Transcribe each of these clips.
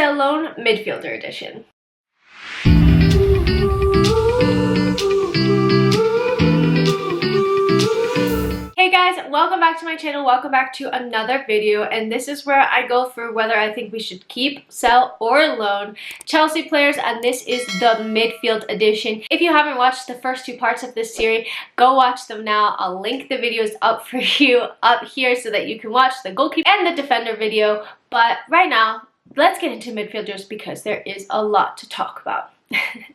Sale Loan Midfielder Edition. Hey guys, welcome back to my channel, welcome back to another video, and this is where I go through whether I think we should keep, sell, or loan Chelsea players, and this is the midfield edition. If you haven't watched the first two parts of this series, go watch them now. I'll link the videos up for you up here so that you can watch the goalkeeper and the defender video, but right now, let's get into midfielders because there is a lot to talk about.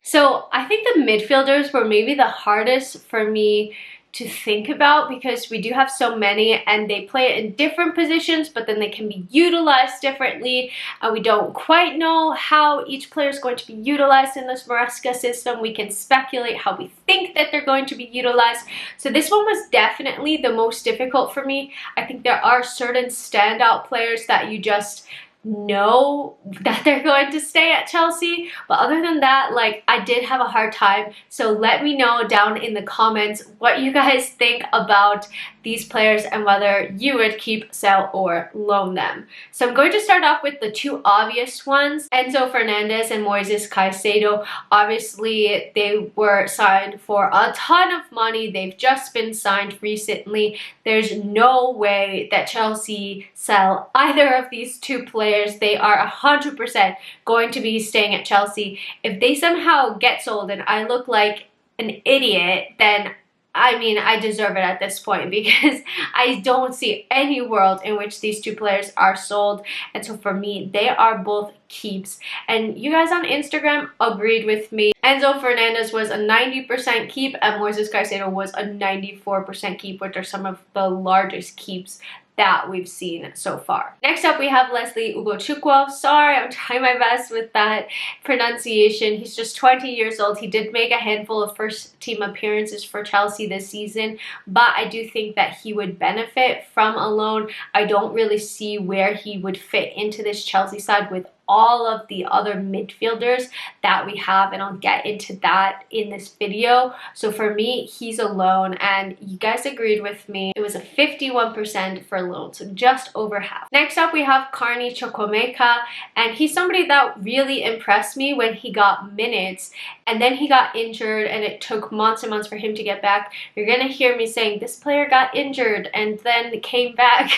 So I think the midfielders were maybe the hardest for me to think about because we do have so many and they play in different positions, but then they can be utilized differently, and we don't quite know how each player is going to be utilized in this Maresca system. We can speculate how we think that they're going to be utilized. So this one was definitely the most difficult for me. I think there are certain standout players that you just know that they're going to stay at Chelsea, but other than that, like, I did have a hard time. So let me know down in the comments what you guys think about these players and whether you would keep, sell, or loan them. So I'm going to start off with the two obvious ones, Enzo Fernandez and Moises Caicedo. Obviously they were signed for a ton of money. They've just been signed recently. There's no way that Chelsea sell either of these two players. They are 100% going to be staying at Chelsea. If they somehow get sold and I look like an idiot, then I mean, I deserve it at this point because I don't see any world in which these two players are sold. And so for me, they are both keeps. And you guys on Instagram agreed with me. Enzo Fernandez was a 90% keep and Moises Caicedo was a 94% keep, which are some of the largest keeps that we've seen so far. Next up, we have Leslie Ugochukwu. Sorry, I'm trying my best with that pronunciation. He's just 20 years old. He did make a handful of first team appearances for Chelsea this season, but I do think that he would benefit from a loan. I don't really see where he would fit into this Chelsea side with all of the other midfielders that we have, and I'll get into that in this video. So for me, he's a loan, and you guys agreed with me. It was a 51% for loan, so just over half. Next up, we have Carney Chukwuemeka, and he's somebody that really impressed me when he got minutes, and then he got injured, and it took months and months for him to get back. You're gonna hear me saying this player got injured and then came back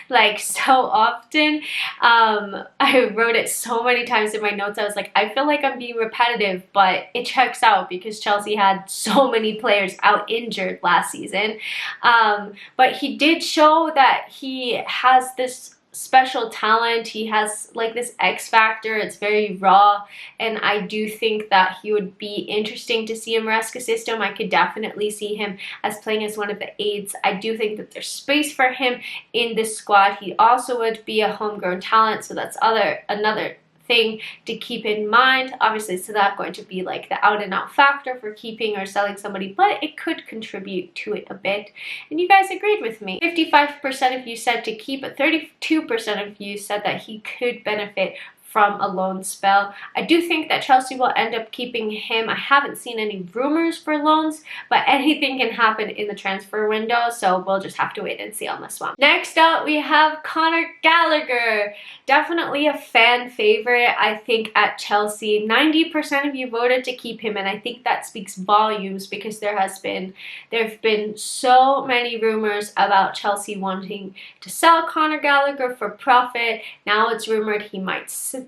like so often. I wrote it so many times in my notes. I was like, I feel like I'm being repetitive, but it checks out because Chelsea had so many players out injured last season. But he did show that he has this special talent. He has like this X factor. It's very raw, and I do think that he would be interesting to see in Maresca system. I could definitely see him as playing as one of the aides. I do think that there's space for him in this squad. He also would be a homegrown talent, so that's another thing to keep in mind. Obviously, it's not going to be like the out and out factor for keeping or selling somebody, but it could contribute to it a bit. And you guys agreed with me. 55% of you said to keep, but 32% of you said that he could benefit from a loan spell. I do think that Chelsea will end up keeping him. I haven't seen any rumors for loans, but anything can happen in the transfer window, so we'll just have to wait and see on this one. Next up, we have Conor Gallagher. Definitely a fan favorite, I think, at Chelsea. 90% of you voted to keep him, and I think that speaks volumes because there have been so many rumors about Chelsea wanting to sell Conor Gallagher for profit. Now it's rumored he might stay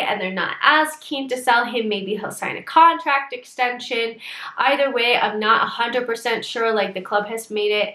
and they're not as keen to sell him. Maybe he'll sign a contract extension. Either way, I'm not 100% sure. Like, the club has made it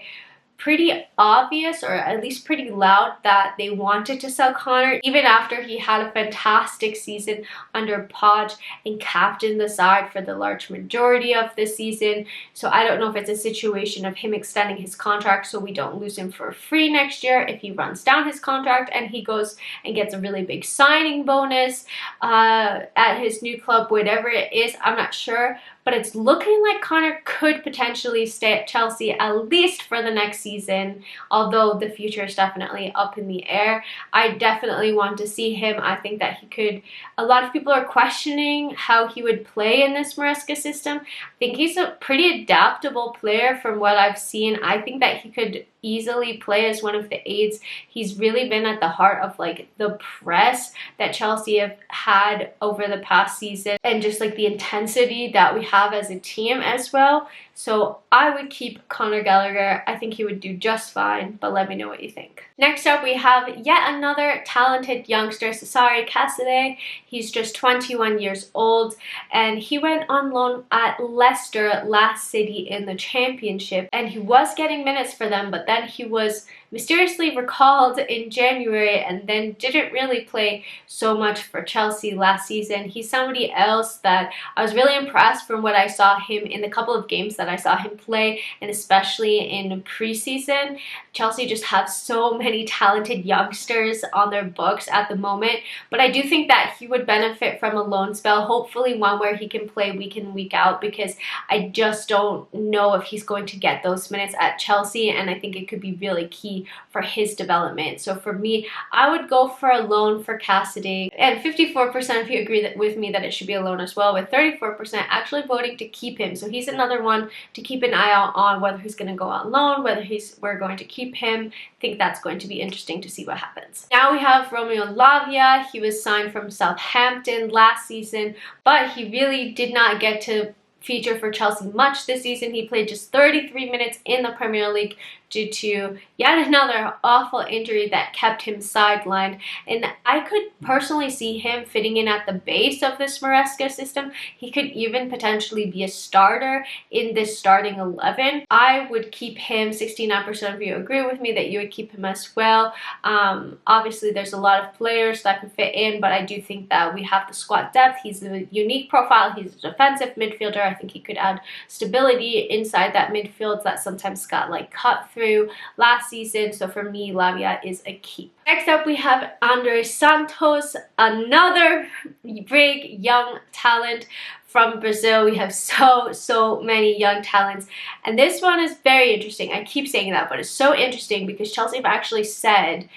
pretty obvious, or at least pretty loud, that they wanted to sell Conor, even after he had a fantastic season under Poch and captained the side for the large majority of the season. So I don't know if it's a situation of him extending his contract so we don't lose him for free next year if he runs down his contract and he goes and gets a really big signing bonus at his new club, whatever it is, I'm not sure. But it's looking like Conor could potentially stay at Chelsea at least for the next season, although the future is definitely up in the air. I definitely want to see him. I think that he could. A lot of people are questioning how he would play in this Maresca system. I think he's a pretty adaptable player from what I've seen. I think that he could easily play as one of the aides. He's really been at the heart of like the press that Chelsea have had over the past season and just like the intensity that we have as a team as well. So I would keep Conor Gallagher. I think he would do just fine, but let me know what you think. Next up, we have yet another talented youngster, Cesare Casadei. He's just 21 years old, and he went on loan at Leicester last season in the Championship, and he was getting minutes for them, but then he was mysteriously recalled in January and then didn't really play so much for Chelsea last season. He's somebody else that I was really impressed from what I saw him in the couple of games that I saw him play, and especially in preseason. Chelsea just have so many talented youngsters on their books at the moment, but I do think that he would benefit from a loan spell, hopefully one where he can play week in, week out, because I just don't know if he's going to get those minutes at Chelsea, and I think it could be really key for his development. So for me, I would go for a loan for Casadei, and 54% of you agree with me that it should be a loan as well, with 34% actually voting to keep him. So he's another one to keep an eye out on, whether he's going to go on loan, whether we're going to keep him. I think that's going to be interesting to see what happens. Now we have Romeo Lavia. He was signed from Southampton last season, but he really did not get to feature for Chelsea much this season. He played just 33 minutes in the Premier League due to yet another awful injury that kept him sidelined. And I could personally see him fitting in at the base of this Maresca system. He could even potentially be a starter in this starting 11. I would keep him. 69% of you agree with me that you would keep him as well. Obviously, there's a lot of players that could fit in, but I do think that we have the squad depth. He's a unique profile. He's a defensive midfielder. I think he could add stability inside that midfield that sometimes got like cut through last season. So for me, Lavia is a keep. Next up, we have Andre Santos, another big young talent from Brazil. We have so many young talents, and this one is very interesting. I keep saying that, but it's so interesting because Chelsea have actually said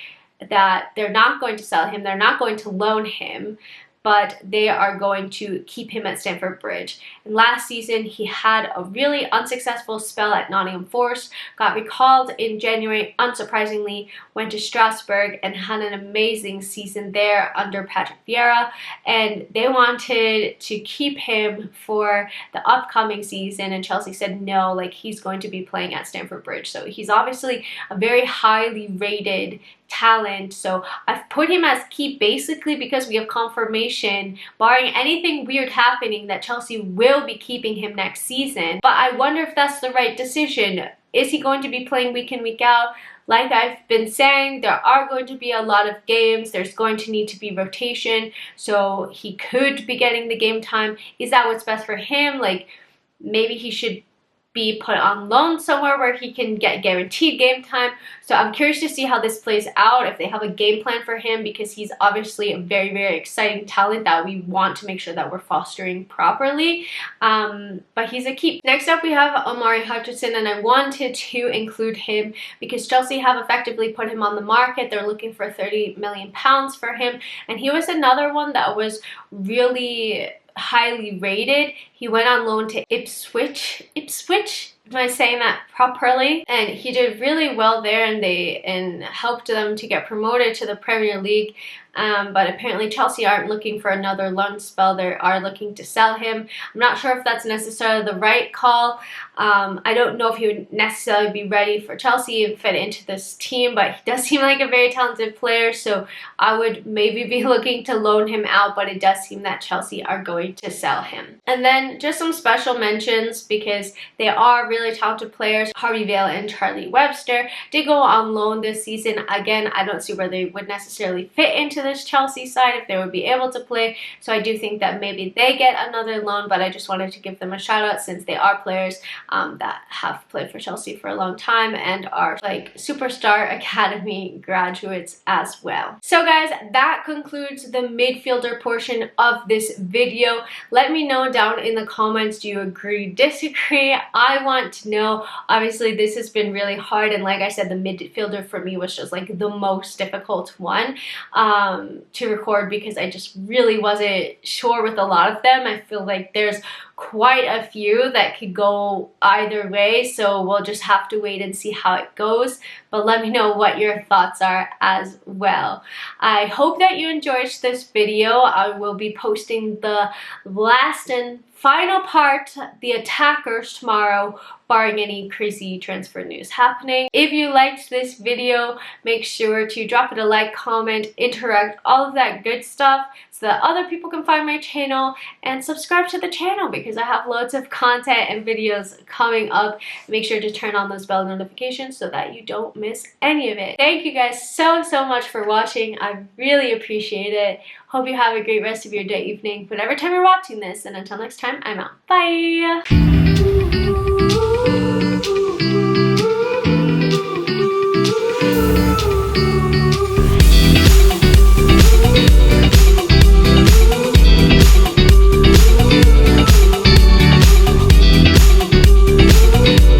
that they're not going to sell him, they're not going to loan him, but they are going to keep him at Stamford Bridge. And last season, he had a really unsuccessful spell at Nottingham Forest, got recalled in January, unsurprisingly, went to Strasbourg and had an amazing season there under Patrick Vieira, and they wanted to keep him for the upcoming season, and Chelsea said no, like he's going to be playing at Stamford Bridge. So he's obviously a very highly rated talent, so I've put him as keep basically because we have confirmation, barring anything weird happening, that Chelsea will be keeping him next season. But I wonder if that's the right decision. Is he going to be playing week in, week out? Like I've been saying, there are going to be a lot of games. There's going to need to be rotation, so he could be getting the game time. Is that what's best for him? Like maybe he should be put on loan somewhere where he can get guaranteed game time. So I'm curious to see how this plays out, if they have a game plan for him, because he's obviously a very exciting talent that we want to make sure that we're fostering properly. But he's a keep. Next up, we have Omari Hutchinson, and I wanted to include him because Chelsea have effectively put him on the market. They're looking for £30 million for him, and he was another one that was really highly rated. He went on loan to Ipswich. Am I saying that properly? And he did really well there, and helped them to get promoted to the Premier League. But apparently Chelsea aren't looking for another loan spell. They are looking to sell him. I'm not sure if that's necessarily the right call. I don't know if he would necessarily be ready for Chelsea and fit into this team, but he does seem like a very talented player, so I would maybe be looking to loan him out, but it does seem that Chelsea are going to sell him. And then just some special mentions because they are really talented players. Harvey Vale and Charlie Webster did go on loan this season. Again, I don't see where they would necessarily fit into this Chelsea side, if they would be able to play, so I do think that maybe they get another loan, but I just wanted to give them a shout out since they are players that have played for Chelsea for a long time and are like superstar academy graduates as well. So guys, that concludes the midfielder portion of this video. Let me know down in the comments, do you agree, disagree? I want to know. Obviously this has been really hard, and like I said, the midfielder for me was just like the most difficult one. to record because I just really wasn't sure with a lot of them. I feel like there's quite a few that could go either way, so we'll just have to wait and see how it goes. But let me know what your thoughts are as well. I hope that you enjoyed this video. I will be posting the last and final part, the attackers, tomorrow, barring any crazy transfer news happening. If you liked this video, make sure to drop it a like, comment, interact, all of that good stuff so that other people can find my channel, and subscribe to the channel because I have loads of content and videos coming up. Make sure to turn on those bell notifications so that you don't miss any of it. Thank you guys so much for watching. I really appreciate it. Hope you have a great rest of your day, evening, whatever time you're watching this, and until next time, I'm out. Bye!